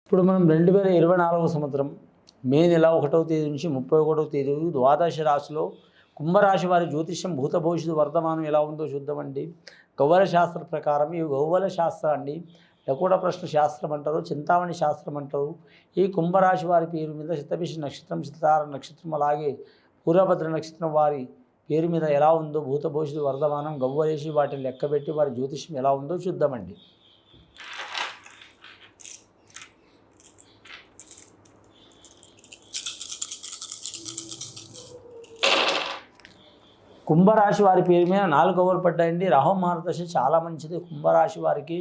ఇప్పుడు మనం 2024 సంవత్సరం మే నెల 1వ తేదీ నుంచి 31వ తేదీ ద్వాదశ రాశిలో కుంభరాశి వారి జ్యోతిష్యం భూత భవిష్యత్తు వర్తమానం ఎలా ఉందో చూద్దామండి. ఖగోళ శాస్త్ర ప్రకారం ఈ ఖగోళ శాస్త్రాన్ని లకోట ప్రశ్న శాస్త్రం అంటారు, చింతామణి శాస్త్రం అంటారు. ఈ కుంభరాశి వారి పేరు మీద శతభిష నక్షత్రం, శతతార నక్షత్రం, అలాగే పూర్వభద్ర నక్షత్రం వారి పేరు మీద ఎలా ఉందో భూత భవిష్యత్తు వర్తమానం గవ్వలేసి వాటిని లెక్కబెట్టి వారి జ్యోతిష్యం ఎలా ఉందో చూద్దామండి. కుంభరాశి వారి పేరు మీద 4 గవ్వలు పడ్డాయండి. రాహు మార్గదర్శి చాలా మంచిది కుంభరాశి వారికి.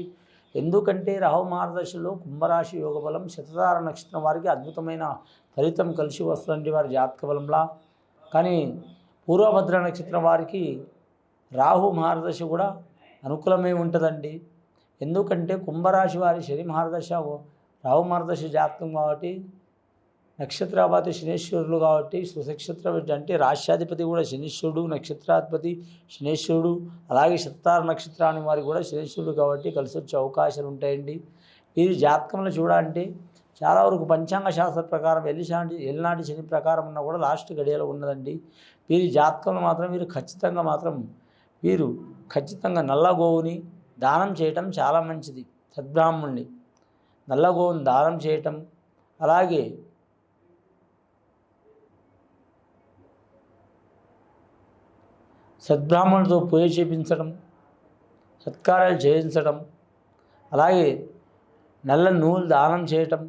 ఎందుకంటే రాహు మార్గదర్శిలో కుంభరాశి యోగ బలం శతతార నక్షత్రం వారికి అద్భుతమైన ఫలితం కలిసి వస్తుందండి వారి జాతక బలంలా. కానీ పూర్వభద్ర నక్షత్రం వారికి రాహు మార్గదర్శి కూడా అనుకూలమే ఉంటుందండి. ఎందుకంటే కుంభరాశి వారి శని మార్గదర్శ రాహు మార్గదర్శి జాతకం కాబట్టి నక్షత్రాధిపతి శనేశ్వరులు కాబట్టి సునక్షత్ర అంటే రాష్ట్రాధిపతి కూడా శనీశ్వరుడు, నక్షత్రాధిపతి శనేశ్వరుడు, అలాగే శతతార నక్షత్రాన్ని వారికి కూడా శనేశ్వరుడు కాబట్టి కలిసి వచ్చే అవకాశాలు ఉంటాయండి. వీరి జాతకంలో చూడాలంటే చాలా వరకు పంచాంగ శాస్త్ర ప్రకారం ఎల్నాటి శని ప్రకారం ఉన్నా కూడా లాస్ట్ గడియలో ఉన్నదండి. వీరి జాతకంలో మాత్రం వీరు ఖచ్చితంగా నల్ల గోవుని దానం చేయటం చాలా మంచిది. సద్బ్రాహ్మణుని నల్ల గోవుని దానం చేయటం, అలాగే సద్బ్రాహ్మణులతో పూజ చేయించడం, సత్కార్యాలు చేయించడం, అలాగే నల్ల నువ్వులు దానం చేయటం,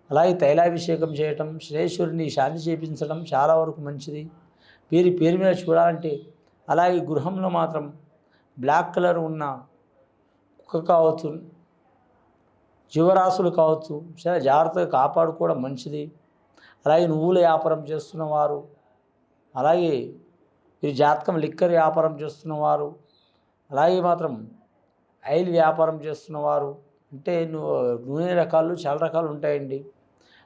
అలాగే తైలాభిషేకం చేయటం, శనేశ్వరుని శాంతి చేయించడం చాలా వరకు మంచిది. వీరి పేరు మీద చూడాలంటే అలాగే గృహంలో మాత్రం బ్లాక్ కలర్ ఉన్న కుక్క కావచ్చు, జీవరాశులు కావచ్చు, చాలా జాగ్రత్తగా కాపాడుకోవడం మంచిది. అలాగే నువ్వుల వ్యాపారం చేస్తున్నవారు, అలాగే వీరి జాతకం లిక్కర్ వ్యాపారం చేస్తున్నవారు, అలాగే మాత్రం ఆయిల్ వ్యాపారం చేస్తున్నవారు, అంటే నూనె రకాలు చాలా రకాలు ఉంటాయండి.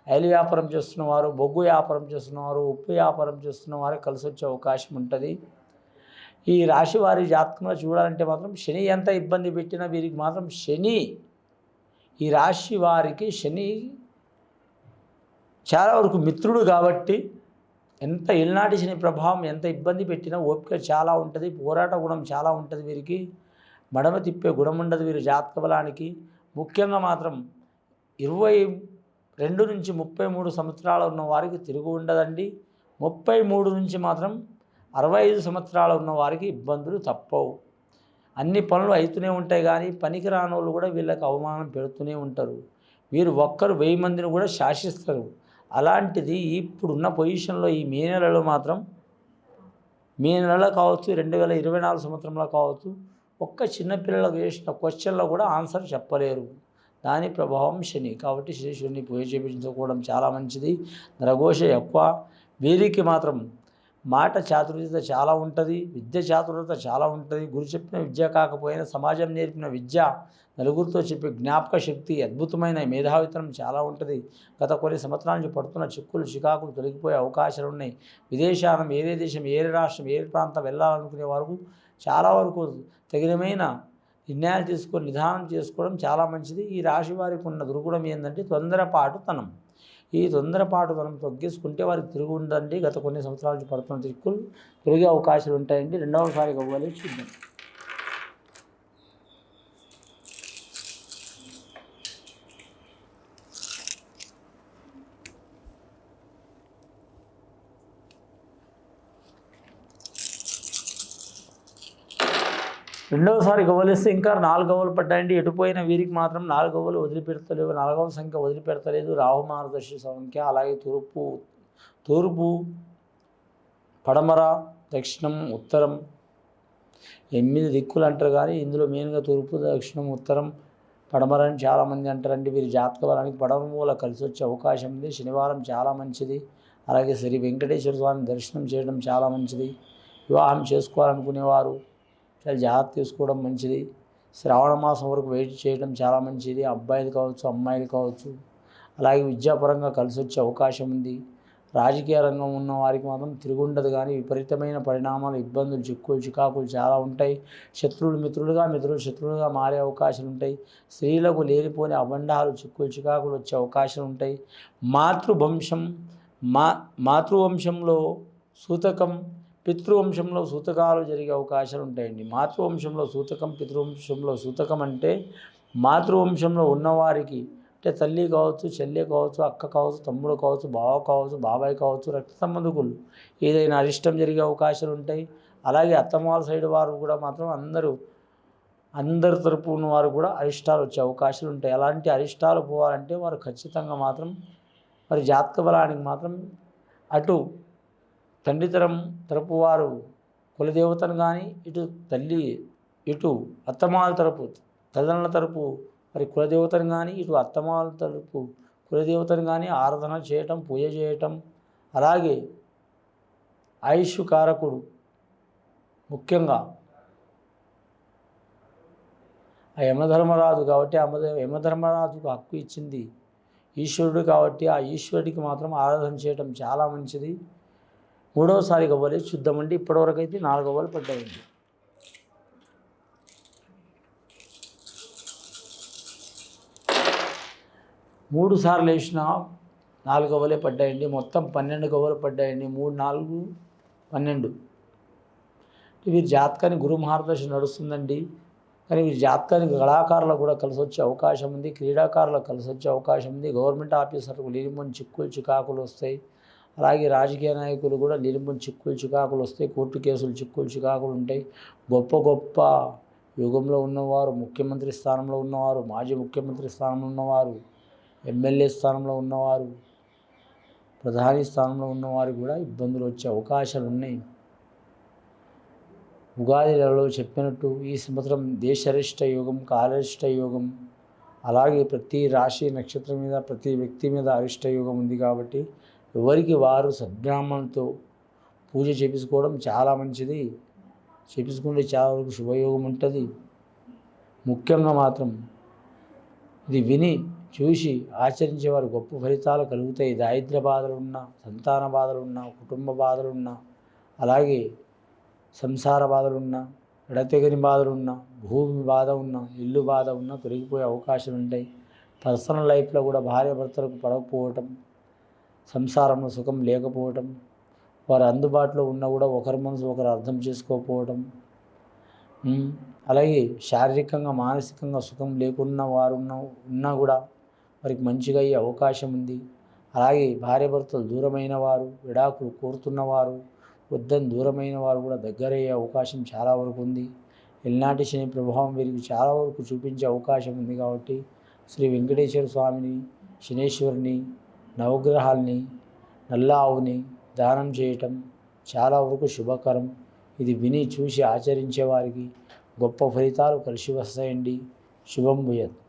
ఆయిల్ వ్యాపారం చేస్తున్నవారు, బొగ్గు వ్యాపారం చేస్తున్నవారు, ఉప్పు వ్యాపారం చేస్తున్నవారు కలిసి వచ్చే అవకాశం ఉంటుంది. ఈ రాశి వారి జాతకంలో చూడాలంటే మాత్రం శని ఎంత ఇబ్బంది పెట్టినా వీరికి మాత్రం ఈ రాశి వారికి శని చాలా వరకు మిత్రుడు కాబట్టి ఎంత ఎల్నాటి శని ప్రభావం ఎంత ఇబ్బంది పెట్టినా ఓపిక చాలా ఉంటుంది, పోరాట గుణం చాలా ఉంటుంది. వీరికి మడమ తిప్పే గుణం ఉండదు వీరి జాతక బలానికి. ముఖ్యంగా మాత్రం 22 నుంచి 33 సంవత్సరాలు ఉన్న వారికి తిరుగు ఉండదండి. 33 నుంచి మాత్రం 65 సంవత్సరాలు ఉన్న వారికి ఇబ్బందులు తప్పవు. అన్ని పనులు అవుతూనే ఉంటాయి, కానీ పనికి రాని వాళ్ళు కూడా వీళ్ళకి అవమానం పెడుతూనే ఉంటారు. వీరు ఒక్కరు 1000 మందిని కూడా శాసిస్తారు. అలాంటిది ఇప్పుడున్న పొజిషన్లో ఈ మే నెలలో కావచ్చు, 2024 సంవత్సరంలో కావచ్చు, ఒక్క చిన్నపిల్లలకు చేసిన క్వశ్చన్లో కూడా ఆన్సర్ చెప్పలేరు. దాని ప్రభావం శని కాబట్టి శనీశ్వరుని పూజ చేయించుకోవడం చాలా మంచిది. నరఘోష ఎక్కువ. వీరికి మాత్రం మాట చాతుర్యత చాలా ఉంటుంది, విద్య చాతుర్యత చాలా ఉంటుంది. గురు చెప్పిన విద్య కాకపోయినా సమాజం నేర్పిన విద్య, నలుగురితో చెప్పే జ్ఞాపక శక్తి, అద్భుతమైన మేధావితనం చాలా ఉంటుంది. గత కొన్ని సంవత్సరాల నుంచి పడుతున్న చిక్కులు చికాకులు తొలగిపోయే అవకాశాలు ఉన్నాయి. విదేశానం ఏదే దేశం, ఏ రాష్ట్రం, ఏ ప్రాంతం వెళ్ళాలనుకునే వరకు చాలా వరకు తగినమైన నిర్ణయాలు తీసుకొని నిదానం చేసుకోవడం చాలా మంచిది. ఈ రాశి వారికి ఉన్న దుర్గుణం ఏంటంటే తొందరపాటుతనం. ఈ తొందరపాటుతనం తగ్గించుకుంటే వారికి తిరిగి ఉందండి. గత కొన్ని సంవత్సరాల నుంచి పడుతున్న చిక్కులు తొలగే అవకాశాలు ఉంటాయండి. రెండవసారి అవ్వాలి చూద్దాం. రెండవసారి గవ్వలిస్తే ఇంకా 4 గవ్వలు పడ్డాయండి. ఎటుపోయిన వీరికి మాత్రం 4 గవ్వలు వదిలిపెడతలేవు. 4వ సంఖ్య వదిలిపెడతలేదు. రాహు మార్గదర్శి సంఖ్య, అలాగే తూర్పు, పడమర, దక్షిణం, ఉత్తరం 8 దిక్కులు అంటారు. కానీ ఇందులో మెయిన్గా తూర్పు, దక్షిణం, ఉత్తరం, పడమర అని చాలామంది అంటారండి. వీరి జాతక బలానికి పడమర మూల కలిసి వచ్చే అవకాశం ఉంది. శనివారం చాలా మంచిది. అలాగే శ్రీ వెంకటేశ్వర స్వామి దర్శనం చేయడం చాలా మంచిది. వివాహం చేసుకోవాలనుకునేవారు చాలా జాగ్రత్త తీసుకోవడం మంచిది. శ్రావణ మాసం వరకు వెయిట్ చేయడం చాలా మంచిది. అబ్బాయిలు కావచ్చు, అమ్మాయిలు కావచ్చు. అలాగే విద్యాపరంగా కలిసి వచ్చే అవకాశం ఉంది. రాజకీయ రంగం ఉన్న వారికి మాత్రం తిరుగుండదు, కానీ విపరీతమైన పరిణామాలు, ఇబ్బందులు, చిక్కులు, చికాకులు చాలా ఉంటాయి. శత్రువులు మిత్రులుగా, మిత్రులు శత్రువులుగా మారే అవకాశాలు ఉంటాయి. స్త్రీలకు లేనిపోని అబండాలు, చిక్కులు, చికాకులు వచ్చే అవకాశాలు ఉంటాయి. మాతృవంశంలో సూతకం, పితృవంశంలో సూతకాలు జరిగే అవకాశాలు ఉంటాయండి. మాతృవంశంలో సూతకం, పితృవంశంలో సూతకం అంటే మాతృవంశంలో ఉన్నవారికి, అంటే తల్లి కావచ్చు, చెల్లి కావచ్చు, అక్క కావచ్చు, తమ్ముడు కావచ్చు, బావ కావచ్చు, బాబాయ్ కావచ్చు, రక్త సంబంధికులు ఏదైనా అరిష్టం జరిగే అవకాశాలు ఉంటాయి. అలాగే అత్తమాల సైడ్ వారు కూడా మాత్రం అందరి తరపు ఉన్న వారు కూడా అరిష్టాలు వచ్చే అవకాశాలు ఉంటాయి. అలాంటి అరిష్టాలు పోవాలంటే వారు ఖచ్చితంగా మాత్రం మరి జాతక బలానికి మాత్రం అటు తండ్రి తరపు వారు కులదేవతను కానీ, ఇటు అత్తమాల తరపు తల్లిదండ్రుల తరపు మరి కులదేవతను కానీ, ఇటు అత్తమాల తరపు కులదేవతను కానీ ఆరాధన చేయటం, పూజ చేయటం. అలాగే ఆయుష్ కారకుడు ముఖ్యంగా ఆ యమధర్మరాజు కాబట్టి యమధర్మరాజుకు హక్కు ఇచ్చింది ఈశ్వరుడు కాబట్టి ఆ ఈశ్వరుడికి మాత్రం ఆరాధన చేయటం చాలా మంచిది. మూడవసారి గవ్వలే చూద్దామండి. ఇప్పటివరకు అయితే 4 గవ్వలు పడ్డాయండి. మూడు సార్లు వేసిన 4 గవ్వలే పడ్డాయండి. మొత్తం 12 గవ్వలు పడ్డాయండి. 3, 4, 12. వీరి జాతకానికి గురు మహారదశ నడుస్తుందండి. కానీ వీరి జాతకానికి కళాకారులకు కూడా కలిసి వచ్చే అవకాశం ఉంది, క్రీడాకారులకు కలిసి వచ్చే అవకాశం ఉంది. గవర్నమెంట్ ఆఫీసర్లకు లేనిపోని చిక్కులు, చికాకులు వస్తాయి. అలాగే రాజకీయ నాయకులు కూడా లేనిపోని చిక్కులు, చికాకులు వస్తాయి. కోర్టు కేసులు, చిక్కులు, చికాకులు ఉంటాయి. గొప్ప యుగంలో ఉన్నవారు, ముఖ్యమంత్రి స్థానంలో ఉన్నవారు, మాజీ ముఖ్యమంత్రి స్థానంలో ఉన్నవారు, ఎమ్మెల్యే స్థానంలో ఉన్నవారు, ప్రధాని స్థానంలో ఉన్నవారు కూడా ఇబ్బందులు వచ్చే అవకాశాలు ఉన్నాయి. ఉగాదిలలో చెప్పినట్టు ఈ సంవత్సరం దేశరిష్ట యోగం, కాలరిష్ట యోగం, అలాగే ప్రతి రాశి నక్షత్రం మీద, ప్రతి వ్యక్తి మీద అరిష్ట యోగం ఉంది. కాబట్టి ఎవరికి వారు సద్బ్రాహ్మణులతో పూజ చేపించుకోవడం చాలా మంచిది. చేపించుకుంటే చాలా వరకు శుభయోగం ఉంటుంది. ముఖ్యంగా మాత్రం ఇది విని చూసి ఆచరించేవారు గొప్ప ఫలితాలు కలుగుతాయి. దారిద్ర్య బాధలున్నా, సంతాన బాధలున్నా, కుటుంబ బాధలున్నా, అలాగే సంసార బాధలున్నా, ఎడతెగని బాధలున్నా, భూమి బాధ ఉన్నా, ఇల్లు బాధ ఉన్నా తొలగిపోయే అవకాశాలు ఉంటాయి. పర్సనల్ లైఫ్లో కూడా భార్యాభర్తలకు పడకపోవటం, సంసారంలో సుఖం లేకపోవటం, వారు అందుబాటులో ఉన్నా కూడా ఒకరి మనసు ఒకరు అర్థం చేసుకోకపోవటం, అలాగే శారీరకంగా మానసికంగా సుఖం లేకున్న వారు ఉన్నా కూడా వారికి మంచిగా అయ్యే అవకాశం ఉంది. అలాగే భార్యాభర్తలు దూరమైన వారు, విడాకులు కోరుతున్నవారు, వద్దని దూరమైన వారు కూడా దగ్గరయ్యే అవకాశం చాలా వరకు ఉంది. ఎల్నాటి శని ప్రభావం వీరికి చాలా వరకు చూపించే అవకాశం ఉంది. కాబట్టి శ్రీ వెంకటేశ్వర స్వామిని, శనేశ్వరుని, నవగ్రహాల్ని, నల్ల ఆవుని దానం చేయటం చాలా వరకు శుభకరం. ఇది విని చూసి ఆచరించే వారికి గొప్ప ఫలితాలు కలిసి వస్తాయండి. శుభం భూయాత్.